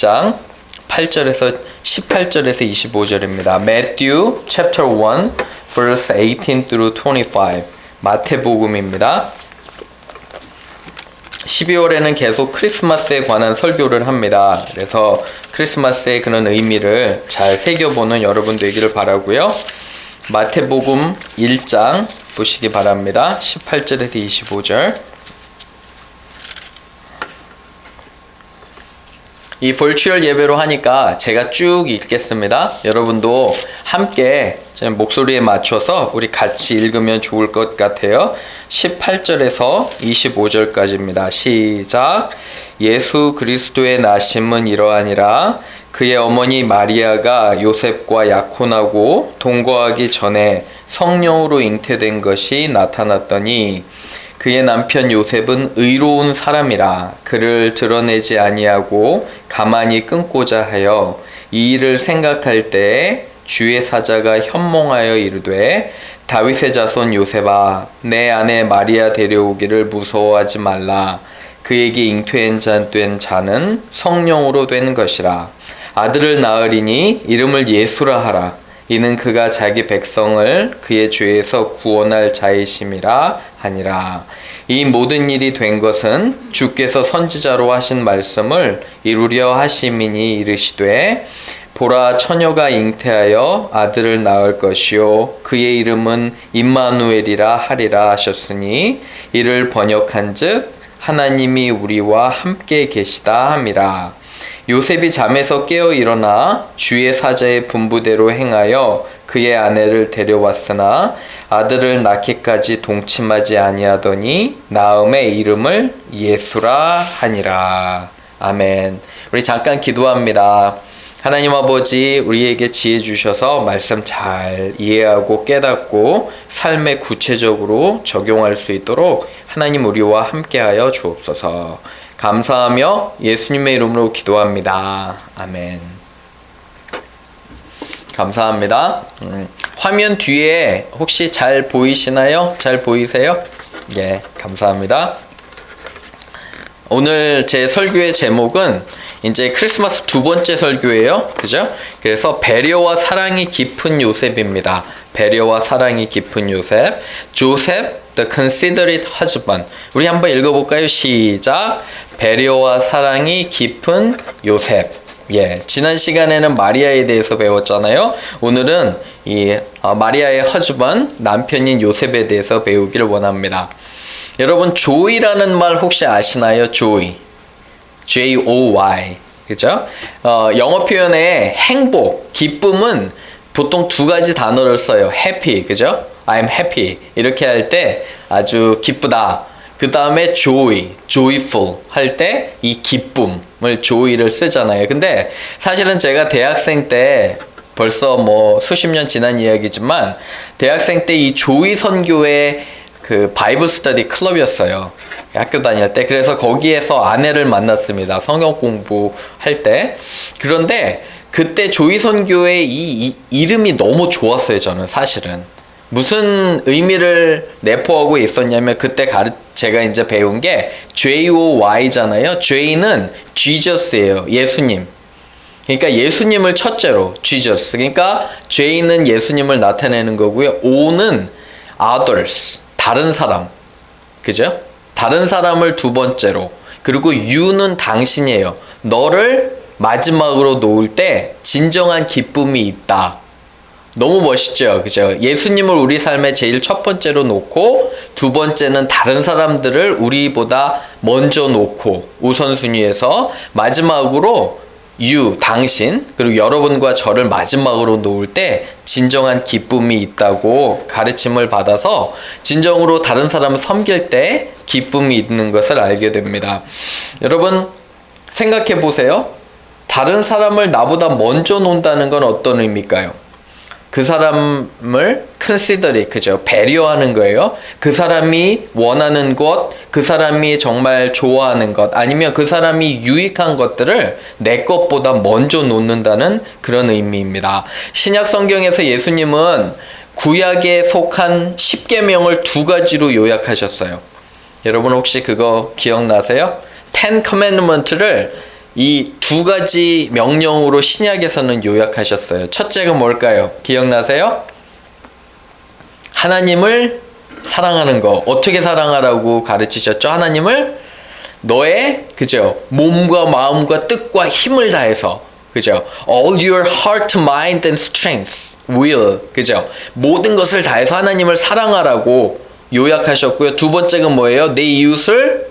1장 8절에서 18절에서 25절입니다. Matthew chapter 1 verse 18 through 25 마태복음입니다. 12월에는 계속 크리스마스에 관한 설교를 합니다. 그래서 크리스마스의 그런 의미를 잘 새겨보는 여러분 되기를 바라고요. 마태복음 1장 보시기 바랍니다. 18절에서 25절. 이 벌추얼 예배로 하니까 제가 쭉 읽겠습니다. 여러분도 함께 제 목소리에 맞춰서 우리 같이 읽으면 좋을 것 같아요. 18절에서 25절까지입니다. 시작. 예수 그리스도의 나심은 이러하니라. 그의 어머니 마리아가 요셉과 약혼하고 동거하기 전에 성령으로 잉태된 것이 나타났더니 그의 남편 요셉은 의로운 사람이라 그를 드러내지 아니하고 가만히 끊고자 하여 이 일을 생각할 때에 주의 사자가 현몽하여 이르되 다윗의 자손 요셉아 내 아내 마리아 데려오기를 무서워하지 말라. 그에게 잉태된 자는 성령으로 된 것이라. 아들을 낳으리니 이름을 예수라 하라. 이는 그가 자기 백성을 그의 죄에서 구원할 자이심이라 하니라. 이 모든 일이 된 것은 주께서 선지자로 하신 말씀을 이루려 하심이니 이르시되 보라 처녀가 잉태하여 아들을 낳을 것이요 그의 이름은 임마누엘이라 하리라 하셨으니 이를 번역한즉 하나님이 우리와 함께 계시다 함이라. 요셉이 잠에서 깨어 일어나 주의 사자의 분부대로 행하여 그의 아내를 데려왔으나 아들을 낳기까지 동침하지 아니하더니 낳음의 이름을 예수라 하니라. 아멘. 우리 잠깐 기도합니다. 하나님 아버지 우리에게 지혜 주셔서 말씀 잘 이해하고 깨닫고 삶에 구체적으로 적용할 수 있도록 하나님 우리와 함께하여 주옵소서. 감사하며 예수님의 이름으로 기도합니다. 아멘. 감사합니다. 화면 뒤에 혹시 잘 보이시나요? 잘 보이세요? 예, 감사합니다. 오늘 제 설교의 제목은 이제 크리스마스 두 번째 설교예요. 그죠? 그래서 배려와 사랑이 깊은 요셉입니다. 배려와 사랑이 깊은 요셉. 조셉, the considerate husband. 우리 한번 읽어볼까요? 시작. 배려와 사랑이 깊은 요셉. 예, 지난 시간에는 마리아에 대해서 배웠잖아요. 오늘은 이 마리아의 husband, 남편인 요셉에 대해서 배우기를 원합니다. 여러분, joy라는 말 혹시 아시나요? joy. J-O-Y. 그죠? 영어 표현에 행복, 기쁨은 보통 두 가지 단어를 써요. happy. 그죠? I'm happy. 이렇게 할 때 아주 기쁘다. 그 다음에 joy, joyful 할 때 이 기쁨을 joy를 쓰잖아요. 근데 사실은 제가 대학생 때 벌써 뭐 수십 년 지난 이야기지만 대학생 때 이 조이 선교의 그 바이블 스터디 클럽이었어요. 학교 다닐 때. 그래서 거기에서 아내를 만났습니다. 성경 공부할 때. 그런데 그때 조이 선교의 이 이름이 너무 좋았어요. 저는 사실은. 무슨 의미를 내포하고 있었냐면 그때 제가 이제 배운 게 J-O-Y잖아요. J는 Jesus예요. 예수님. 그러니까 예수님을 첫째로 Jesus. 그러니까 J는 예수님을 나타내는 거고요. O는 others. 다른 사람. 그죠? 다른 사람을 두 번째로. 그리고 U는 당신이에요. 너를 마지막으로 놓을 때 진정한 기쁨이 있다. 너무 멋있죠? 그죠? 예수님을 우리 삶의 제일 첫 번째로 놓고 두 번째는 다른 사람들을 우리보다 먼저 놓고 우선순위에서 마지막으로 you, 당신, 그리고 여러분과 저를 마지막으로 놓을 때 진정한 기쁨이 있다고 가르침을 받아서 진정으로 다른 사람을 섬길 때 기쁨이 있는 것을 알게 됩니다. 여러분 생각해 보세요. 다른 사람을 나보다 먼저 놓는다는 건 어떤 의미일까요? 그 사람을 considerate, 그죠? 배려하는 거예요. 그 사람이 원하는 것, 그 사람이 정말 좋아하는 것, 아니면 그 사람이 유익한 것들을 내 것보다 먼저 놓는다는 그런 의미입니다. 신약 성경에서 예수님은 구약에 속한 10계명을 두 가지로 요약하셨어요. 여러분 혹시 그거 기억나세요? Ten Commandments를 이 두 가지 명령으로 신약에서는 요약하셨어요. 첫째가 뭘까요? 기억나세요? 하나님을 사랑하는 거. 어떻게 사랑하라고 가르치셨죠? 하나님을 너의, 그죠? 몸과 마음과 뜻과 힘을 다해서, 그죠? All your heart, mind and strength, will, 그죠? 모든 것을 다해서 하나님을 사랑하라고 요약하셨고요. 두 번째가 뭐예요? 내 이웃을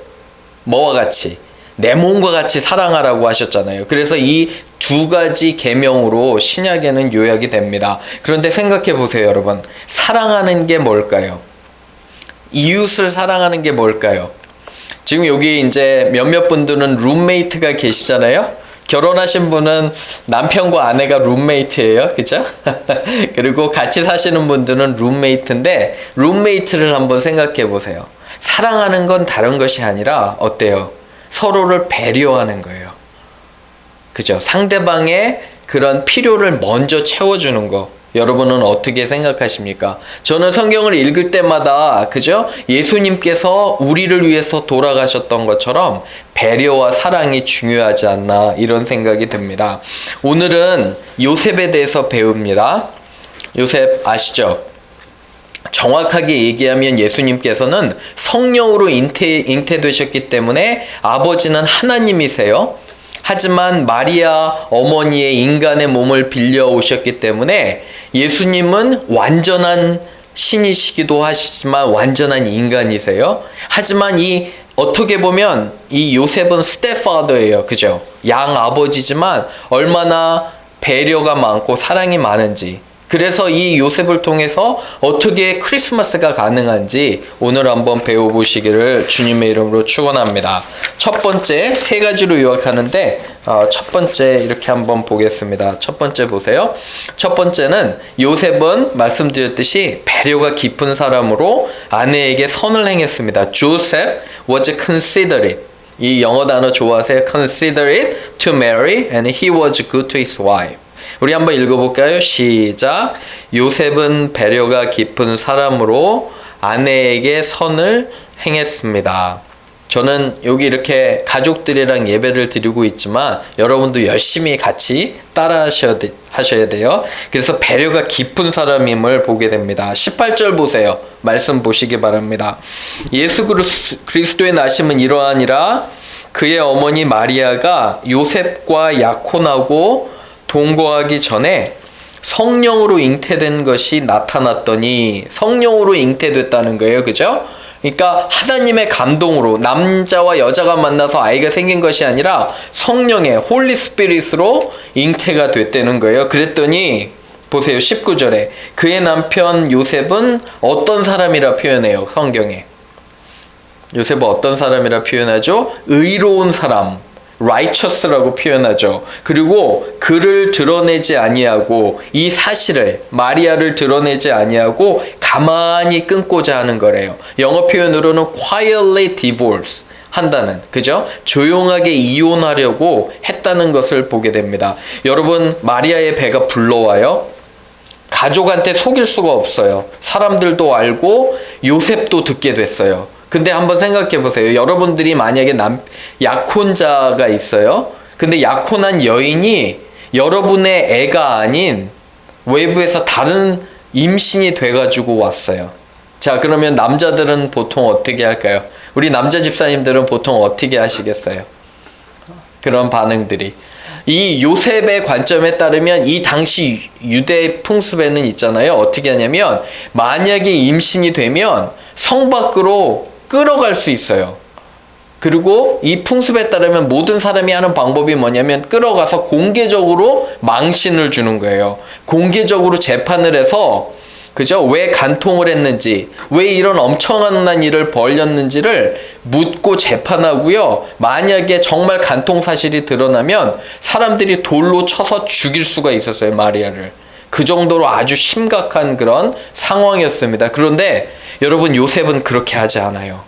뭐와 같이? 내 몸과 같이 사랑하라고 하셨잖아요. 그래서 이 두 가지 계명으로 신약에는 요약이 됩니다. 그런데 생각해 보세요, 여러분. 사랑하는 게 뭘까요? 이웃을 사랑하는 게 뭘까요? 지금 여기 이제 몇몇 분들은 룸메이트가 계시잖아요. 결혼하신 분은 남편과 아내가 룸메이트예요. 그죠? 그리고 같이 사시는 분들은 룸메이트인데, 룸메이트를 한번 생각해 보세요. 사랑하는 건 다른 것이 아니라 어때요? 서로를 배려하는 거예요. 그죠? 상대방의 그런 필요를 먼저 채워주는 거. 여러분은 어떻게 생각하십니까? 저는 성경을 읽을 때마다, 그죠? 예수님께서 우리를 위해서 돌아가셨던 것처럼 배려와 사랑이 중요하지 않나, 이런 생각이 듭니다. 오늘은 요셉에 대해서 배웁니다. 요셉 아시죠? 정확하게 얘기하면 예수님께서는 성령으로 잉태되셨기 때문에 아버지는 하나님이세요. 하지만 마리아 어머니의 인간의 몸을 빌려 오셨기 때문에 예수님은 완전한 신이시기도 하시지만 완전한 인간이세요. 하지만 어떻게 보면 이 요셉은 스텝파더예요. 그죠? 양 아버지지만 얼마나 배려가 많고 사랑이 많은지. 그래서 이 요셉을 통해서 어떻게 크리스마스가 가능한지 오늘 한번 배워보시기를 주님의 이름으로 축원합니다. 첫 번째, 세 가지로 요약하는데 첫 번째 이렇게 한번 보겠습니다. 첫 번째 보세요. 첫 번째는 요셉은 말씀드렸듯이 배려가 깊은 사람으로 아내에게 선을 행했습니다. Joseph was considerate. 이 영어 단어 좋아하세요? Considerate to marry and he was good to his wife. 우리 한번 읽어볼까요? 시작. 요셉은 배려가 깊은 사람으로 아내에게 선을 행했습니다. 저는 여기 이렇게 가족들이랑 예배를 드리고 있지만 여러분도 열심히 같이 따라 하셔야 돼요. 그래서 배려가 깊은 사람임을 보게 됩니다. 18절 보세요. 말씀 보시기 바랍니다. 예수 그리스도의 나심은 이러하니라. 그의 어머니 마리아가 요셉과 약혼하고 동거하기 전에 성령으로 잉태된 것이 나타났더니, 성령으로 잉태됐다는 거예요. 그죠? 그러니까 하나님의 감동으로 남자와 여자가 만나서 아이가 생긴 것이 아니라 성령의 홀리 스피릿으로 잉태가 됐다는 거예요. 그랬더니 보세요. 19절에 그의 남편 요셉은 어떤 사람이라 표현해요? 성경에 요셉은 어떤 사람이라 표현하죠? 의로운 사람, righteous라고 표현하죠. 그리고 그를 드러내지 아니하고, 이 사실을, 마리아를 드러내지 아니하고 가만히 끊고자 하는 거래요. 영어 표현으로는 quietly divorce 한다는, 그죠? 조용하게 이혼하려고 했다는 것을 보게 됩니다. 여러분, 마리아의 배가 불러와요. 가족한테 속일 수가 없어요. 사람들도 알고 요셉도 듣게 됐어요. 근데 한번 생각해 보세요. 여러분들이 만약에 약혼자가 있어요. 근데 약혼한 여인이 여러분의 애가 아닌 외부에서 다른 임신이 돼가지고 왔어요. 자, 그러면 남자들은 보통 어떻게 할까요? 우리 남자 집사님들은 보통 어떻게 하시겠어요? 그런 반응들이. 이 요셉의 관점에 따르면 이 당시 유대 풍습에는 있잖아요. 어떻게 하냐면 만약에 임신이 되면 성 밖으로 끌어갈 수 있어요. 그리고 이 풍습에 따르면 모든 사람이 하는 방법이 뭐냐면 끌어가서 공개적으로 망신을 주는 거예요. 공개적으로 재판을 해서, 그죠? 왜 간통을 했는지, 왜 이런 엄청난 일을 벌였는지를 묻고 재판하고요. 만약에 정말 간통 사실이 드러나면 사람들이 돌로 쳐서 죽일 수가 있었어요, 마리아를. 그 정도로 아주 심각한 그런 상황이었습니다. 그런데 여러분, 요셉은 그렇게 하지 않아요.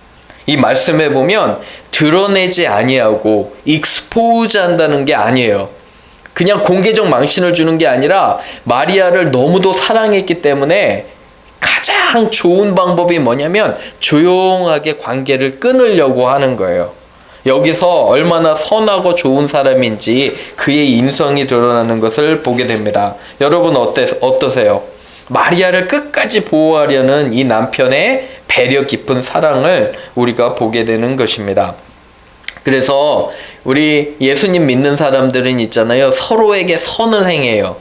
이 말씀에 보면 드러내지 아니하고 익스포즈 한다는 게 아니에요. 그냥 공개적 망신을 주는 게 아니라 마리아를 너무도 사랑했기 때문에 가장 좋은 방법이 뭐냐면 조용하게 관계를 끊으려고 하는 거예요. 여기서 얼마나 선하고 좋은 사람인지 그의 인성이 드러나는 것을 보게 됩니다. 여러분 어떠세요? 마리아를 끝까지 보호하려는 이 남편의 배려 깊은 사랑을 우리가 보게 되는 것입니다. 그래서 우리 예수님 믿는 사람들은 있잖아요. 서로에게 선을 행해요.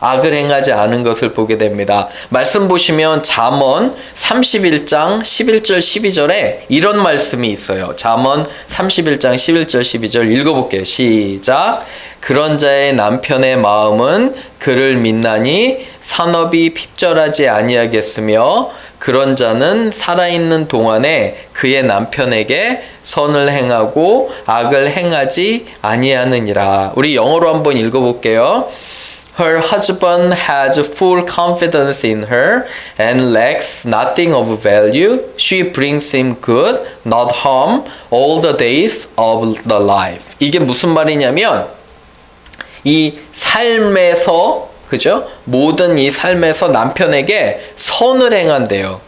악을 행하지 않은 것을 보게 됩니다. 말씀 보시면 잠언 31장 11절 12절에 이런 말씀이 있어요. 잠언 31장 11절 12절 읽어볼게요. 시작. 그런 자의 남편의 마음은 그를 믿나니 산업이 핍절하지 아니하겠으며 그런 자는 살아있는 동안에 그의 남편에게 선을 행하고 악을 행하지 아니하느니라. 우리 영어로 한번 읽어볼게요. Her husband has full confidence in her and lacks nothing of value. She brings him good, not harm, all the days of the life. 이게 무슨 말이냐면 이 삶에서 그죠? 모든 이 삶에서 남편에게 선을 행한대요.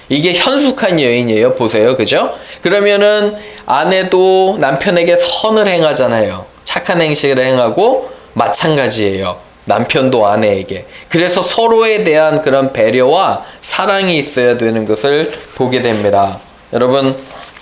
이게 현숙한 여인이에요. 보세요. 그죠? 그러면은 아내도 남편에게 선을 행하잖아요. 착한 행실을 행하고 마찬가지예요. 남편도 아내에게. 그래서 서로에 대한 그런 배려와 사랑이 있어야 되는 것을 보게 됩니다. 여러분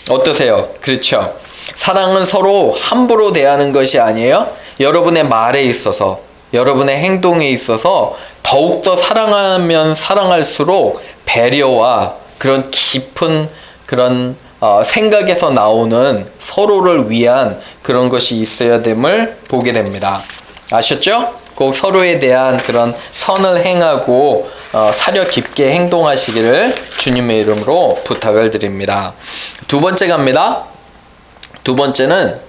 어떠세요? 그렇죠? 사랑은 서로 함부로 대하는 것이 아니에요. 여러분의 말에 있어서, 여러분의 행동에 있어서 더욱더 사랑하면 사랑할수록 배려와 그런 깊은 그런 생각에서 나오는 서로를 위한 그런 것이 있어야 됨을 보게 됩니다. 아셨죠? 꼭 서로에 대한 그런 선을 행하고 사려 깊게 행동하시기를 주님의 이름으로 부탁을 드립니다. 두 번째 갑니다. 두 번째는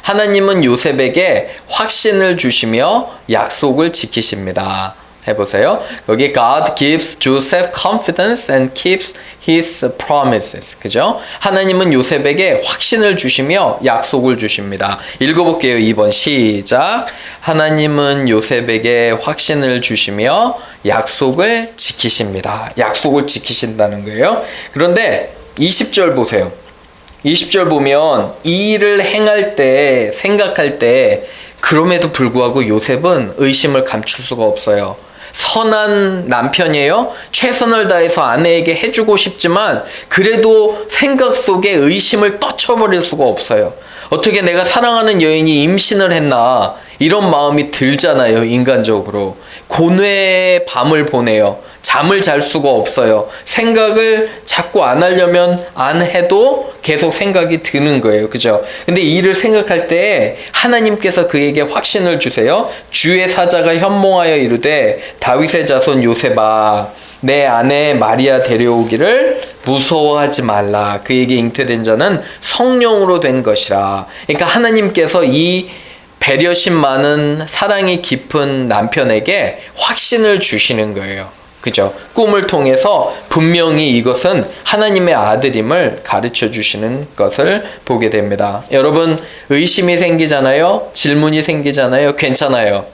하나님은 요셉에게 확신을 주시며 약속을 지키십니다. 해보세요. 여기 God gives Joseph confidence and keeps his promises. 그죠? 하나님은 요셉에게 확신을 주시며 약속을 주십니다. 읽어볼게요. 2번 시작. 하나님은 요셉에게 확신을 주시며 약속을 지키십니다. 약속을 지키신다는 거예요. 그런데 20절 보세요. 20절 보면 이 일을 행할 때, 생각할 때 그럼에도 불구하고 요셉은 의심을 감출 수가 없어요. 선한 남편이에요. 최선을 다해서 아내에게 해주고 싶지만 그래도 생각 속에 의심을 떨쳐버릴 수가 없어요. 어떻게 내가 사랑하는 여인이 임신을 했나 이런 마음이 들잖아요. 인간적으로. 고뇌의 밤을 보내요. 잠을 잘 수가 없어요. 생각을 자꾸 안 하려면 안 해도 계속 생각이 드는 거예요. 그죠? 근데 이 일을 생각할 때 하나님께서 그에게 확신을 주세요. 주의 사자가 현몽하여 이르되 다윗의 자손 요셉아 내 아내 마리아 데려오기를 무서워하지 말라. 그에게 잉태된 자는 성령으로 된 것이라. 그러니까 하나님께서 이 배려심 많은 사랑이 깊은 남편에게 확신을 주시는 거예요. 그죠? 꿈을 통해서 분명히 이것은 하나님의 아들임을 가르쳐 주시는 것을 보게 됩니다. 여러분 의심이 생기잖아요. 질문이 생기잖아요. 괜찮아요.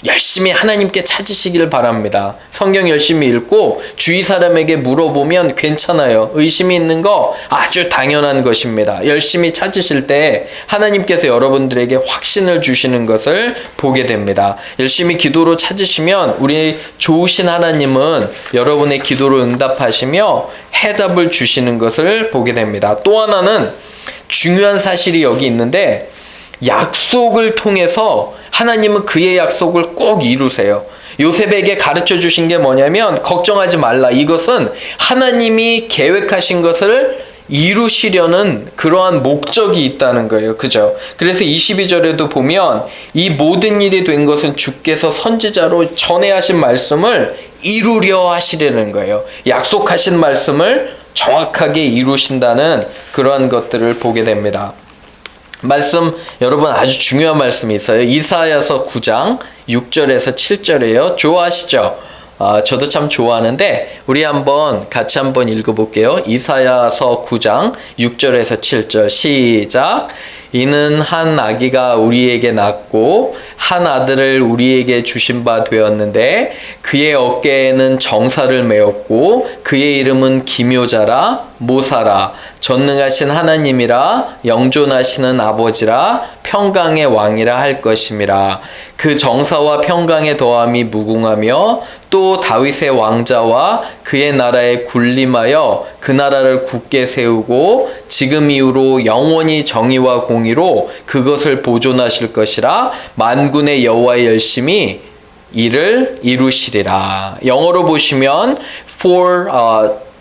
열심히 하나님께 찾으시길 바랍니다. 성경 열심히 읽고 주위 사람에게 물어보면 괜찮아요. 의심이 있는 거 아주 당연한 것입니다. 열심히 찾으실 때 하나님께서 여러분들에게 확신을 주시는 것을 보게 됩니다. 열심히 기도로 찾으시면 우리 좋으신 하나님은 여러분의 기도로 응답하시며 해답을 주시는 것을 보게 됩니다. 또 하나는 중요한 사실이 여기 있는데 약속을 통해서 하나님은 그의 약속을 꼭 이루세요. 요셉에게 가르쳐 주신 게 뭐냐면 걱정하지 말라. 이것은 하나님이 계획하신 것을 이루시려는 그러한 목적이 있다는 거예요. 그죠? 그래서 22절에도 보면 이 모든 일이 된 것은 주께서 선지자로 전해 하신 말씀을 이루려 하시려는 거예요. 약속하신 말씀을 정확하게 이루신다는 그러한 것들을 보게 됩니다. 말씀 여러분 아주 중요한 말씀이 있어요. 이사야서 9장 6절에서 7절이에요. 좋아하시죠? 저도 참 좋아하는데 우리 같이 한번 읽어볼게요. 이사야서 9장 6절에서 7절 시작. 이는 한 아기가 우리에게 낳고 한 아들을 우리에게 주신 바 되었는데 그의 어깨에는 정사를 메었고 그의 이름은 기묘자라 모사라. 전능하신 하나님이라 영존하시는 아버지라 평강의 왕이라 할 것임이라. 그 정사와 평강의 더함이 무궁하며 또 다윗의 왕자와 그의 나라에 군림하여 그 나라를 굳게 세우고 지금 이후로 영원히 정의와 공의로 그것을 보존하실 것이라. 만군의 여호와의 열심히 이를 이루시리라. 영어로 보시면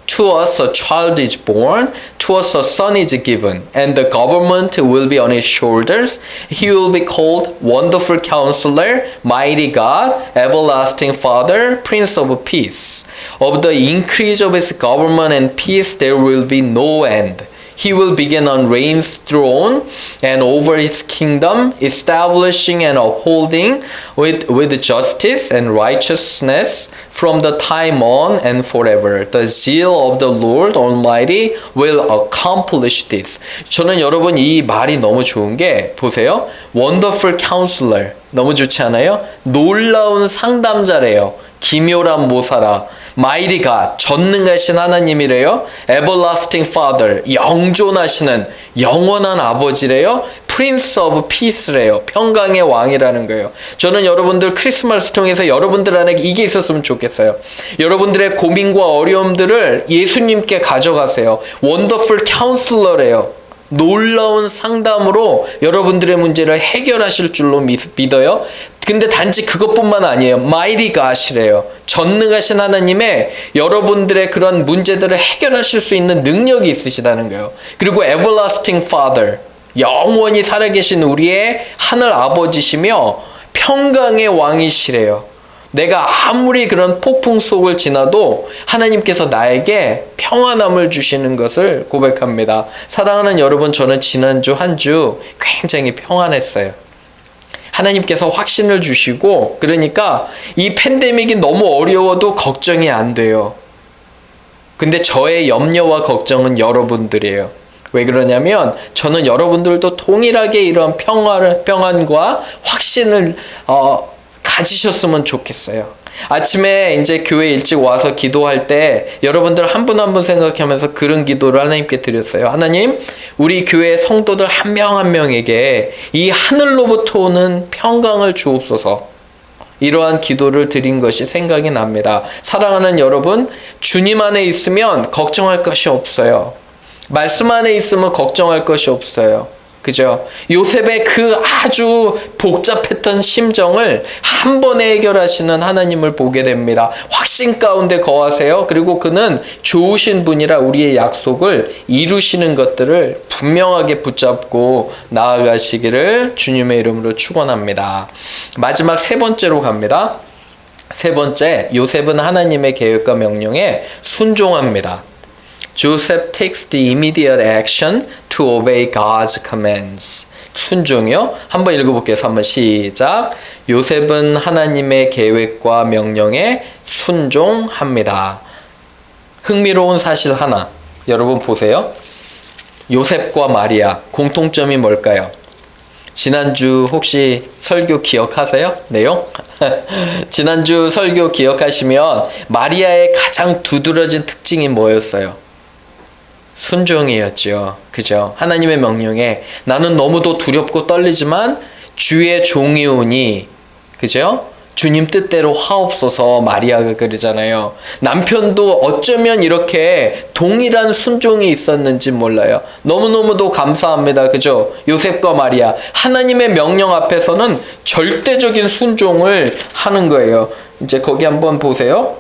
To us a child is born, to us a son is given, and the government will be on his shoulders. He will be called Wonderful Counselor, Mighty God, Everlasting Father, Prince of Peace. Of the increase of his government and peace there will be no end. He will begin on Reign's throne and over his kingdom, establishing and upholding with justice and righteousness from the time on and forever. The zeal of the Lord Almighty will accomplish this. 저는 여러분 이 말이 너무 좋은 게 보세요. Wonderful Counselor. 너무 좋지 않아요? 놀라운 상담자래요. 기묘한 모사라. Mighty God, 전능하신 하나님이래요. Everlasting Father, 영존하시는 영원한 아버지래요. Prince of Peace래요. 평강의 왕이라는 거예요. 저는 여러분들 크리스마스 통해서 여러분들 안에 이게 있었으면 좋겠어요. 여러분들의 고민과 어려움들을 예수님께 가져가세요. Wonderful Counselor래요. 놀라운 상담으로 여러분들의 문제를 해결하실 줄로 믿어요. 근데 단지 그것뿐만 아니에요. Mighty God이래요. 전능하신 하나님의 여러분들의 그런 문제들을 해결하실 수 있는 능력이 있으시다는 거예요. 그리고 Everlasting Father, 영원히 살아계신 우리의 하늘 아버지시며 평강의 왕이시래요. 내가 아무리 그런 폭풍 속을 지나도 하나님께서 나에게 평안함을 주시는 것을 고백합니다. 사랑하는 여러분, 저는 지난주 한 주 굉장히 평안했어요. 하나님께서 확신을 주시고, 그러니까 이 팬데믹이 너무 어려워도 걱정이 안 돼요. 근데 저의 염려와 걱정은 여러분들이에요. 왜 그러냐면 저는 여러분들도 동일하게 이런 평안과 확신을 가지셨으면 좋겠어요. 아침에 이제 교회 일찍 와서 기도할 때 여러분들 한 분 한 분 생각하면서 그런 기도를 하나님께 드렸어요. 하나님, 우리 교회 성도들 한 명 한 명에게 이 하늘로부터 오는 평강을 주옵소서. 이러한 기도를 드린 것이 생각이 납니다. 사랑하는 여러분, 주님 안에 있으면 걱정할 것이 없어요. 말씀 안에 있으면 걱정할 것이 없어요. 그죠? 요셉의 그 아주 복잡했던 심정을 한 번에 해결하시는 하나님을 보게 됩니다. 확신 가운데 거하세요. 그리고 그는 좋으신 분이라 우리의 약속을 이루시는 것들을 분명하게 붙잡고 나아가시기를 주님의 이름으로 축원합니다. 마지막 세 번째로 갑니다. 세 번째, 요셉은 하나님의 계획과 명령에 순종합니다. Joseph takes the immediate action to obey God's commands. 순종이요? 한번 읽어볼게요. 한번 시작. 요셉은 하나님의 계획과 명령에 순종합니다. 흥미로운 사실 하나. 여러분 보세요. 요셉과 마리아 공통점이 뭘까요? 지난주 혹시 설교 기억하세요? 내용? 지난주 설교 기억하시면 마리아의 가장 두드러진 특징이 뭐였어요? 순종이었죠. 그죠? 하나님의 명령에 나는 너무도 두렵고 떨리지만 주의 종이오니, 그죠? 주님 뜻대로 하옵소서 마리아가 그러잖아요. 남편도 어쩌면 이렇게 동일한 순종이 있었는지 몰라요. 너무너무도 감사합니다. 그죠? 요셉과 마리아. 하나님의 명령 앞에서는 절대적인 순종을 하는 거예요. 이제 거기 한번 보세요.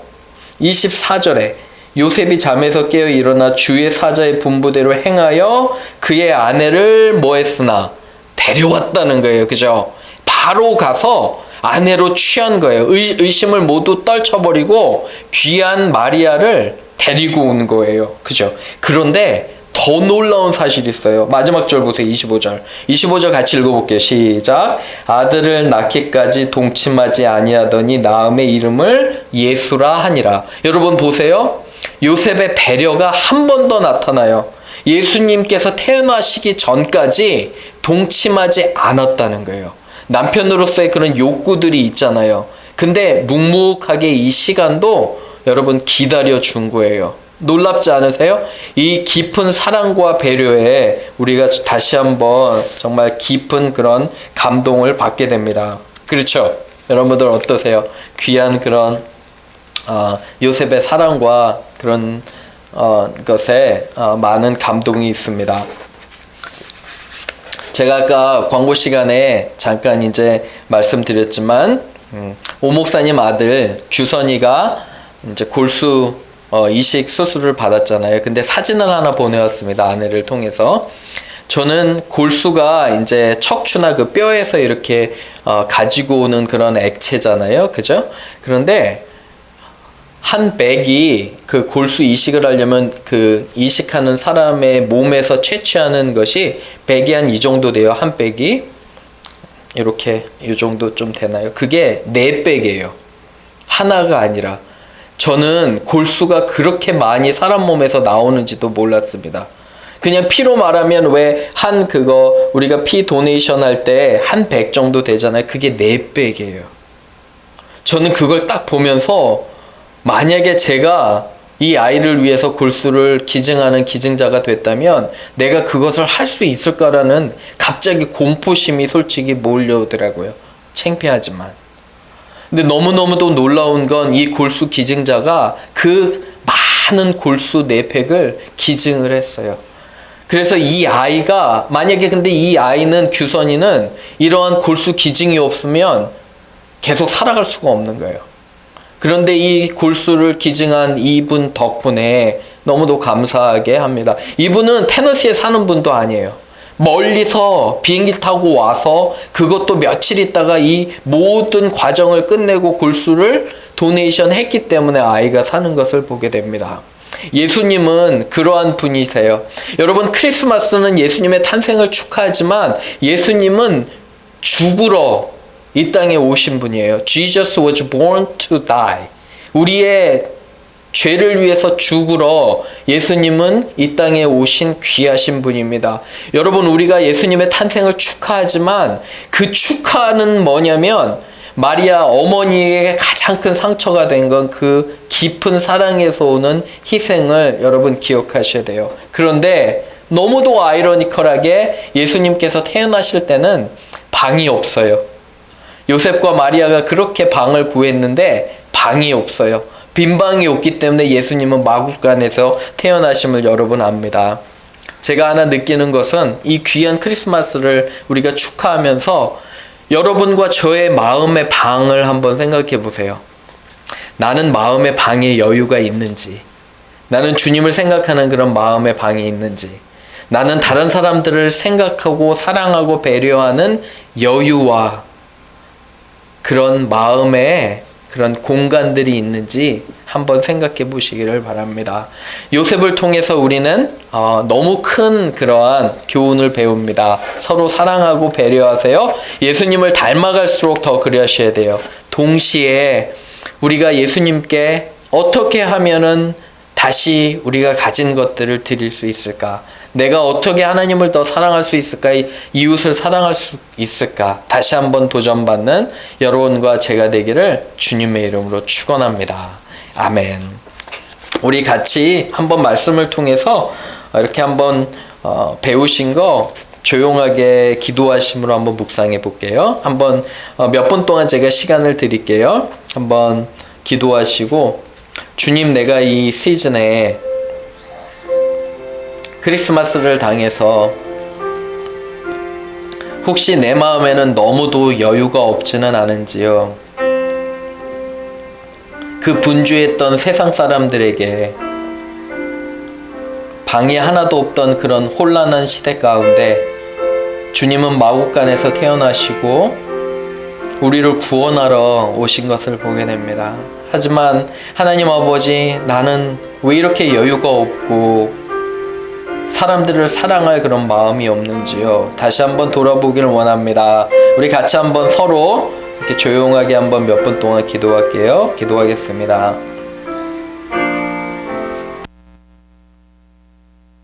24절에 요셉이 잠에서 깨어 일어나 주의 사자의 분부대로 행하여 그의 아내를 뭐 했으나 데려왔다는 거예요. 그죠? 바로 가서 아내로 취한 거예요. 의심을 모두 떨쳐버리고 귀한 마리아를 데리고 온 거예요. 그죠? 그런데 더 놀라운 사실이 있어요. 마지막 절 보세요. 25절. 25절 같이 읽어볼게요. 시작. 아들을 낳기까지 동침하지 아니하더니 낳음의 이름을 예수라 하니라. 여러분 보세요. 요셉의 배려가 한 번 더 나타나요. 예수님께서 태어나시기 전까지 동침하지 않았다는 거예요. 남편으로서의 그런 욕구들이 있잖아요. 근데 묵묵하게 이 시간도 여러분 기다려 준 거예요. 놀랍지 않으세요? 이 깊은 사랑과 배려에 우리가 다시 한번 정말 깊은 그런 감동을 받게 됩니다. 그렇죠? 여러분들 어떠세요? 귀한 그런 요셉의 사랑과 그런 것에 많은 감동이 있습니다. 제가 아까 광고 시간에 잠깐 이제 말씀드렸지만 오 목사님 아들 규선이가 이제 골수 이식 수술을 받았잖아요. 근데 사진을 하나 보내왔습니다. 아내를 통해서. 저는 골수가 이제 척추나 그 뼈에서 이렇게 가지고 오는 그런 액체잖아요. 그죠? 그런데 한 백이 그 골수 이식을 하려면 그 이식하는 사람의 몸에서 채취하는 것이 백이 한 이 정도 돼요. 한 백이 이렇게 이 정도 좀 되나요? 그게 4백이에요. 하나가 아니라. 저는 골수가 그렇게 많이 사람 몸에서 나오는지도 몰랐습니다. 그냥 피로 말하면 왜 한 그거 우리가 피 도네이션 할 때 한 100 정도 되잖아요. 그게 4백이에요. 저는 그걸 딱 보면서 만약에 제가 이 아이를 위해서 골수를 기증하는 기증자가 됐다면 내가 그것을 할 수 있을까라는 갑자기 공포심이 솔직히 몰려오더라고요. 창피하지만. 근데 너무너무도 놀라운 건 이 골수 기증자가 그 많은 골수 4팩을 기증을 했어요. 그래서 이 아이가 만약에 근데 이 아이는 규선이는 이러한 골수 기증이 없으면 계속 살아갈 수가 없는 거예요. 그런데 이 골수를 기증한 이분 덕분에 너무도 감사하게 합니다. 이분은 테너시에 사는 분도 아니에요. 멀리서 비행기 타고 와서 그것도 며칠 있다가 이 모든 과정을 끝내고 골수를 도네이션 했기 때문에 아이가 사는 것을 보게 됩니다. 예수님은 그러한 분이세요. 여러분, 크리스마스는 예수님의 탄생을 축하하지만 예수님은 죽으러 이 땅에 오신 분이에요. Jesus was born to die. 우리의 죄를 위해서 죽으러 예수님은 이 땅에 오신 귀하신 분입니다. 여러분, 우리가 예수님의 탄생을 축하하지만 그 축하는 뭐냐면 마리아 어머니에게 가장 큰 상처가 된 건 그 깊은 사랑에서 오는 희생을 여러분 기억하셔야 돼요. 그런데 너무도 아이러니컬하게 예수님께서 태어나실 때는 방이 없어요. 요셉과 마리아가 그렇게 방을 구했는데 방이 없어요. 빈 방이 없기 때문에 예수님은 마구간에서 태어나심을 여러분 압니다. 제가 하나 느끼는 것은 이 귀한 크리스마스를 우리가 축하하면서 여러분과 저의 마음의 방을 한번 생각해 보세요. 나는 마음의 방에 여유가 있는지, 나는 주님을 생각하는 그런 마음의 방이 있는지, 나는 다른 사람들을 생각하고 사랑하고 배려하는 여유와 그런 마음에 그런 공간들이 있는지 한번 생각해 보시기를 바랍니다. 요셉을 통해서 우리는 너무 큰 그러한 교훈을 배웁니다. 서로 사랑하고 배려하세요. 예수님을 닮아갈수록 더 그러셔야 돼요. 동시에 우리가 예수님께 어떻게 하면은 다시 우리가 가진 것들을 드릴 수 있을까? 내가 어떻게 하나님을 더 사랑할 수 있을까? 이웃을 사랑할 수 있을까? 다시 한번 도전받는 여러분과 제가 되기를 주님의 이름으로 축원합니다. 아멘. 우리 같이 한번 말씀을 통해서 이렇게 한번 배우신 거 조용하게 기도하심으로 한번 묵상해 볼게요. 한번 몇 분 동안 제가 시간을 드릴게요. 한번 기도하시고, 주님, 내가 이 시즌에 크리스마스를 당해서 혹시 내 마음에는 너무도 여유가 없지는 않은지요. 그 분주했던 세상 사람들에게 방이 하나도 없던 그런 혼란한 시대 가운데 주님은 마구간에서 태어나시고 우리를 구원하러 오신 것을 보게 됩니다. 하지만 하나님 아버지, 나는 왜 이렇게 여유가 없고 사람들을 사랑할 그런 마음이 없는지요. 다시 한번 돌아보기를 원합니다. 우리 같이 한번 서로 이렇게 조용하게 한번 몇 분 동안 기도할게요. 기도하겠습니다.